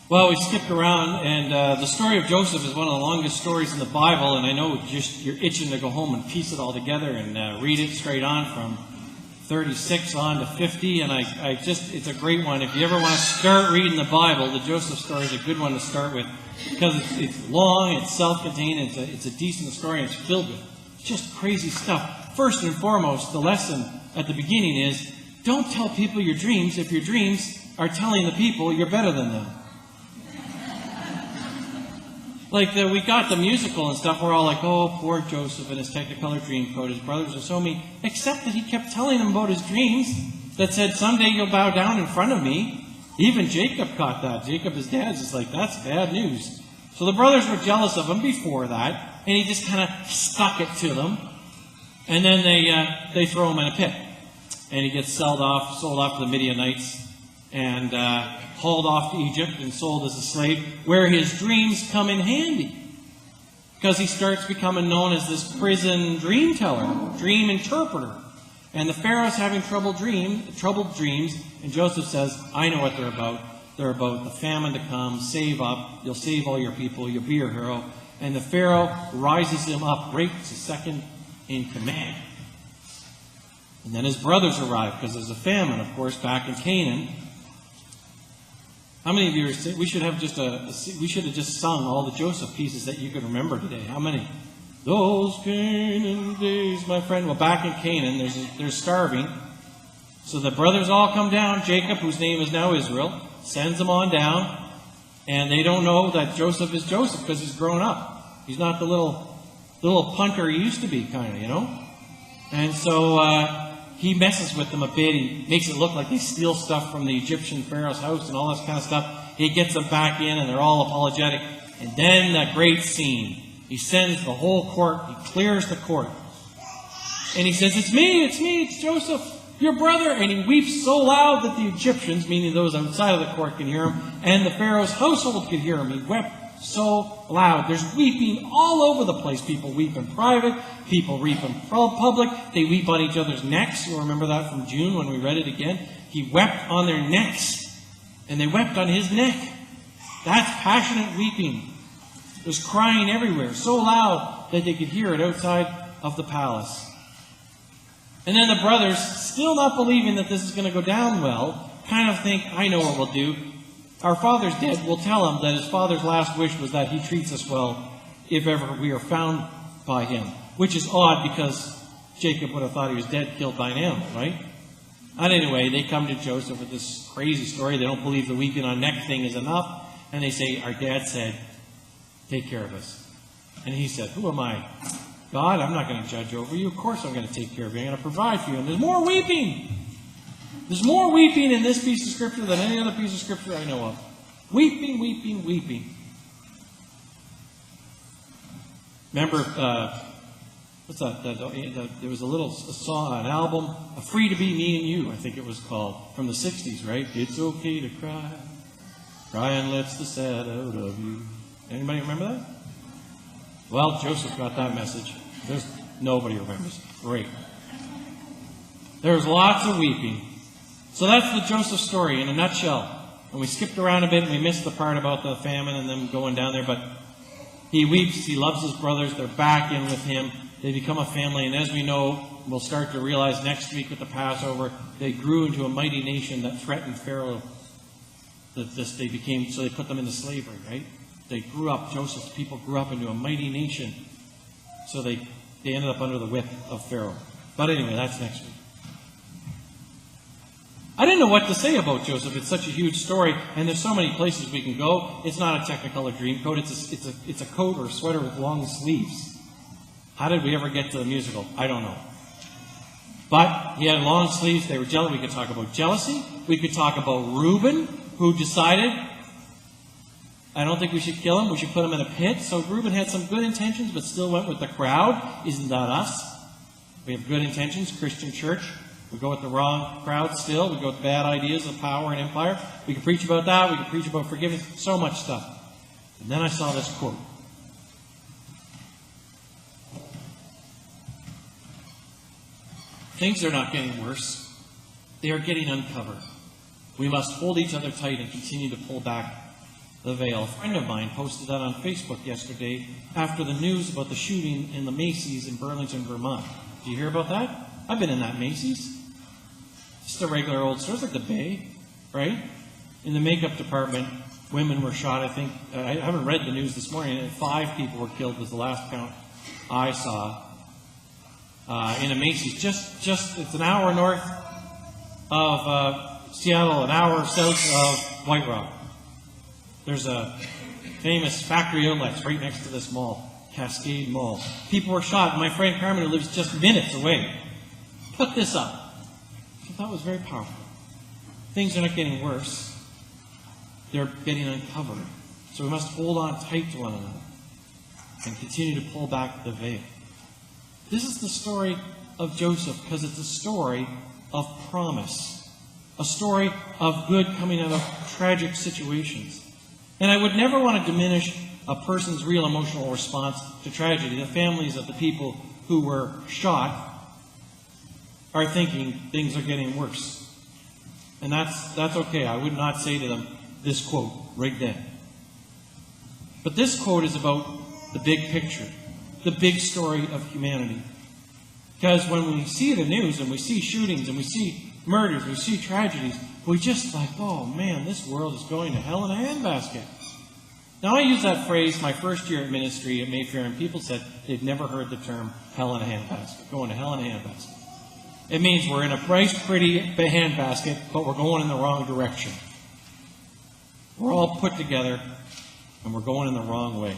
Well, we skipped around, and the story of Joseph is one of the longest stories in the Bible, and I know you're itching to go home and piece it all together and read it straight on from 36 on to 50, and it's a great one. If you ever want to start reading the Bible, the Joseph story is a good one to start with, because it's long, it's self-contained, it's a decent story, and it's filled with just crazy stuff. First and foremost, the lesson at the beginning is, don't tell people your dreams if your dreams are telling the people you're better than them. We got the musical and stuff, we're all like, oh, poor Joseph and his Technicolor Dreamcoat, his brothers are so mean, except that he kept telling them about his dreams that said, someday you'll bow down in front of me. Even Jacob caught that. Jacob, his dad's just like, that's bad news. So the brothers were jealous of him before that, and he just kind of stuck it to them. And then they throw him in a pit. And he gets sold off to the Midianites, and hauled off to Egypt and sold as a slave, where his dreams come in handy. Because he starts becoming known as this prison dream teller, dream interpreter. And the Pharaoh's having troubled dreams, and Joseph says, I know what they're about. They're about the famine to come, save up, you'll save all your people, you'll be your hero. And the Pharaoh rises him up, ranks as second in command. And then his brothers arrive, because there's a famine, of course, back in Canaan. How many of you we should have just sung all the Joseph pieces that you could remember today? How many? Those Canaan days, my friend. Well, back in Canaan, they're starving. So the brothers all come down. Jacob, whose name is now Israel, sends them on down. And they don't know that Joseph is Joseph because he's grown up. He's not the little punter he used to be, kind of, And so he messes with them a bit. He makes it look like they steal stuff from the Egyptian Pharaoh's house and all this kind of stuff. He gets them back in, and they're all apologetic. And then that great scene. He sends the whole court. He clears the court. And he says, it's me, it's Joseph, your brother. And he weeps so loud that the Egyptians, meaning those outside of the court, can hear him. And the Pharaoh's household could hear him. He wept so loud. There's weeping all over the place. People weep in private. People weep in public. They weep on each other's necks. You'll remember that from June when we read it again. He wept on their necks. And they wept on his neck. That's passionate weeping. There's crying everywhere. So loud that they could hear it outside of the palace. And then the brothers, still not believing that this is going to go down well, kind of think, I know what we'll do. Our father's dead. We'll tell him that his father's last wish was that he treats us well if ever we are found by him. Which is odd because Jacob would have thought he was dead, killed by an animal, right? And anyway, they come to Joseph with this crazy story. They don't believe the weeping on neck thing is enough. And they say, our dad said, take care of us. And he said, who am I? God, I'm not going to judge over you. Of course I'm going to take care of you. I'm going to provide for you. And there's more weeping. There's more weeping in this piece of scripture than any other piece of scripture I know of. Weeping, weeping, weeping. Remember, what's that? There was a song, an album, Free to Be Me and You, I think it was called, from the 60s, right? It's okay to cry. Crying lets the sad out of you. Anybody remember that? Well, Joseph got that message. Nobody remembers. Great. There's lots of weeping. So that's the Joseph story in a nutshell. And we skipped around a bit and we missed the part about the famine and them going down there. But he weeps. He loves his brothers. They're back in with him. They become a family. And as we know, we'll start to realize next week with the Passover, they grew into a mighty nation that threatened Pharaoh. So they put them into slavery, right? They grew up, Joseph's people grew up into a mighty nation. So they ended up under the whip of Pharaoh. But anyway, that's next week. I didn't know what to say about Joseph. It's such a huge story, and there's so many places we can go. It's not a Technicolor Dreamcoat. It's a coat or a sweater with long sleeves. How did we ever get to the musical? I don't know. But he had long sleeves. They were jealous. We could talk about jealousy. We could talk about Reuben, who decided, I don't think we should kill him. We should put him in a pit. So Reuben had some good intentions, but still went with the crowd. Isn't that us? We have good intentions, Christian church. We go with the wrong crowd still. We go with bad ideas of power and empire. We can preach about that. We can preach about forgiveness. So much stuff. And then I saw this quote. Things are not getting worse. They are getting uncovered. We must hold each other tight and continue to pull back the veil. A friend of mine posted that on Facebook yesterday after the news about the shooting in the Macy's in Burlington, Vermont. Did you hear about that? I've been in that Macy's. Just a regular old store. It's like the Bay, right? In the makeup department, women were shot, I think. I haven't read the news this morning, and 5 people were killed was the last count I saw in a Macy's. Just it's an hour north of Seattle, an hour south of White Rock. There's a famous factory outlet right next to this mall, Cascade Mall. People were shot. My friend Carmen, who lives just minutes away, put this up. I thought it was very powerful. Things are not getting worse. They're getting uncovered. So we must hold on tight to one another and continue to pull back the veil. This is the story of Joseph because it's a story of promise, a story of good coming out of tragic situations. And I would never want to diminish a person's real emotional response to tragedy. The families of the people who were shot are thinking things are getting worse. And that's okay. I would not say to them this quote right then. But this quote is about the big picture, the big story of humanity. Because when we see the news and we see shootings and we see murders, we see tragedies, we just like, oh man, this world is going to hell in a handbasket. Now I used that phrase my first year at ministry at Mayfair, and people said they'd never heard the term hell in a handbasket, going to hell in a handbasket. It means we're in a nice, pretty handbasket, but we're going in the wrong direction. We're all put together, and we're going in the wrong way.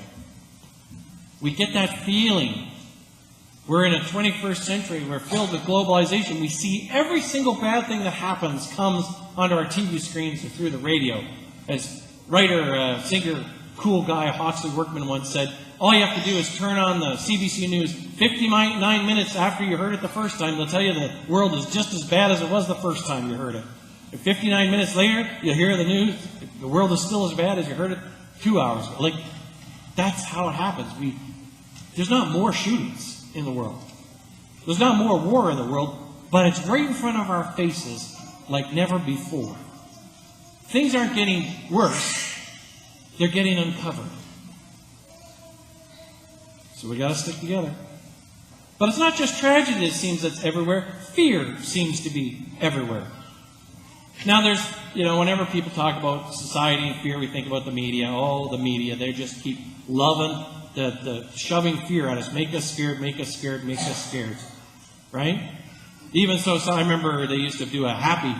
We get that feeling. We're in a 21st century. We're filled with globalization. We see every single bad thing that happens comes onto our TV screens or through the radio. As writer, singer, cool guy Hawksley Workman once said, all you have to do is turn on the CBC News 59 minutes after you heard it the first time. They'll tell you the world is just as bad as it was the first time you heard it. And 59 minutes later, you'll hear the news. The world is still as bad as you heard it 2 hours ago. Like, that's how it happens. There's not more shootings in the world. There's not more war in the world, but it's right in front of our faces like never before. Things aren't getting worse. They're getting uncovered. So we got to stick together. But it's not just tragedy, it seems, that's everywhere. Fear seems to be everywhere. Now there's, whenever people talk about society and fear, we think about the media. Oh, the media, they just keep loving the shoving fear at us. Make us scared, make us scared, make us scared. Right? Even so I remember they used to do a happy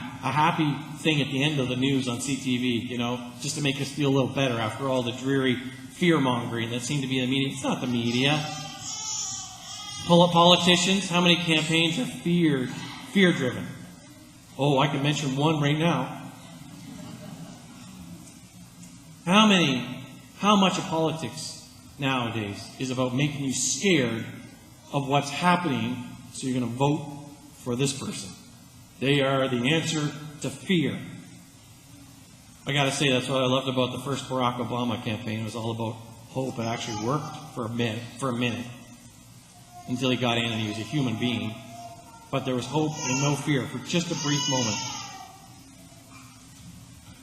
thing at the end of the news on CTV, just to make us feel a little better after all the dreary fear-mongering that seemed to be in the media. It's not the media. Politicians, how many campaigns are fear-driven? Oh, I can mention one right now. How much of politics nowadays is about making you scared of what's happening, so you're going to vote for this person? They are the answer to fear. I got to say, that's what I loved about the first Barack Obama campaign. It was all about hope. It actually worked for a minute, until he got in and he was a human being. But there was hope and no fear for just a brief moment.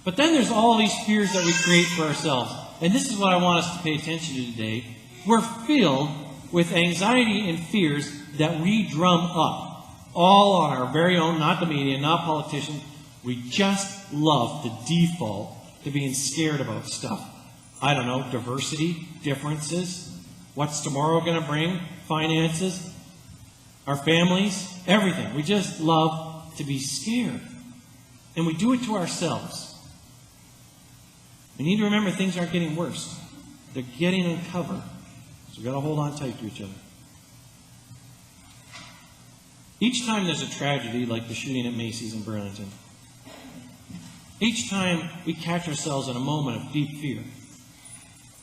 But then there's all these fears that we create for ourselves. And this is what I want us to pay attention to today. We're filled with anxiety and fears that we drum up, all on our very own, not the media, not politicians. We just love to default to being scared about stuff. I don't know, diversity, differences, what's tomorrow going to bring, finances, our families, everything. We just love to be scared. And we do it to ourselves. We need to remember things aren't getting worse. They're getting uncovered. So we've got to hold on tight to each other. Each time there's a tragedy like the shooting at Macy's in Burlington, each time we catch ourselves in a moment of deep fear,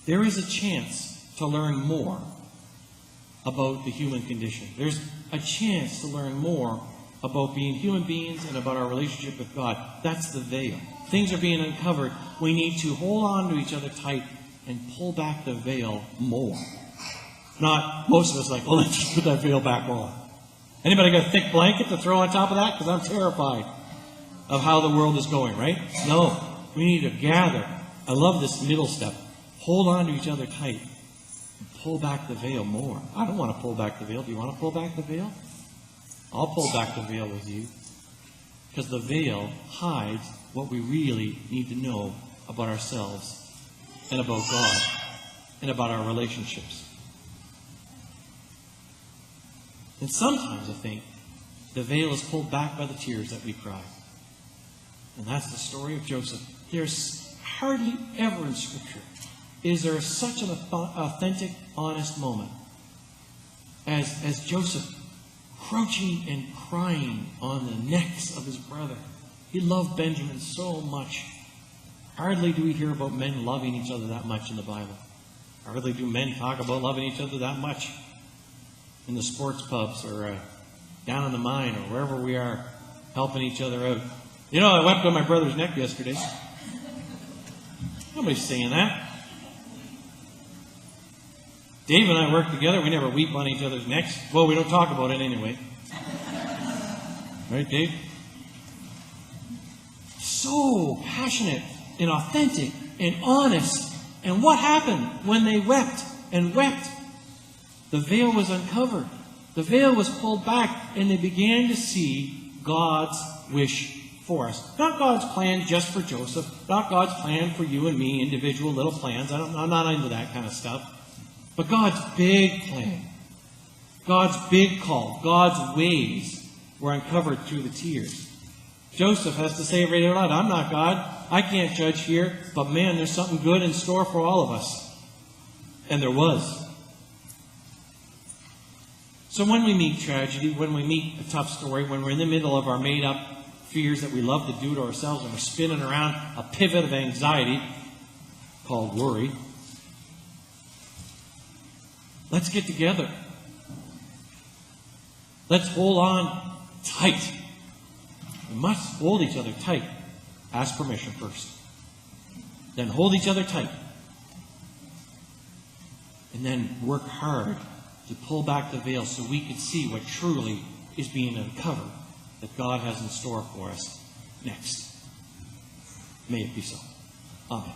there is a chance to learn more about the human condition. There's a chance to learn more about being human beings and about our relationship with God. That's the veil. Things are being uncovered. We need to hold on to each other tight and pull back the veil more. Not most of us like, well, let's just put that veil back on. Anybody got a thick blanket to throw on top of that? Because I'm terrified of how the world is going, right? No. We need to gather I love this middle step. Hold on to each other tight and pull back the veil more. I don't want to pull back the veil. Do you want to pull back the veil? I'll pull back the veil with you. Because the veil hides what we really need to know about ourselves and about God and about our relationships. And sometimes I think the veil is pulled back by the tears that we cry. And that's the story of Joseph. There's hardly ever in Scripture is there such an authentic, honest moment as Joseph crouching and crying on the necks of his brother. He loved Benjamin so much. Hardly do we hear about men loving each other that much in the Bible. Hardly do men talk about loving each other that much in the sports pubs or down in the mine or wherever we are, helping each other out. You know, I wept on my brother's neck yesterday. Nobody's saying that. Dave and I work together. We never weep on each other's necks. Well, we don't talk about it anyway. Right, Dave? So passionate and authentic and honest. And what happened when they wept and wept? The veil was uncovered. The veil was pulled back, and they began to see God's wish for us. Not God's plan just for Joseph. Not God's plan for you and me, individual little plans. I'm not into that kind of stuff. But God's big plan, God's big call, God's ways were uncovered through the tears. Joseph has to say right out loud, I'm not God. I can't judge here. But man, there's something good in store for all of us. And there was. So when we meet tragedy, when we meet a tough story, when we're in the middle of our made-up fears that we love to do to ourselves, and we're spinning around a pivot of anxiety called worry, let's get together. Let's hold on tight. We must hold each other tight. Ask permission first. Then hold each other tight. And then work hard to pull back the veil so we can see what truly is being uncovered that God has in store for us next. May it be so. Amen.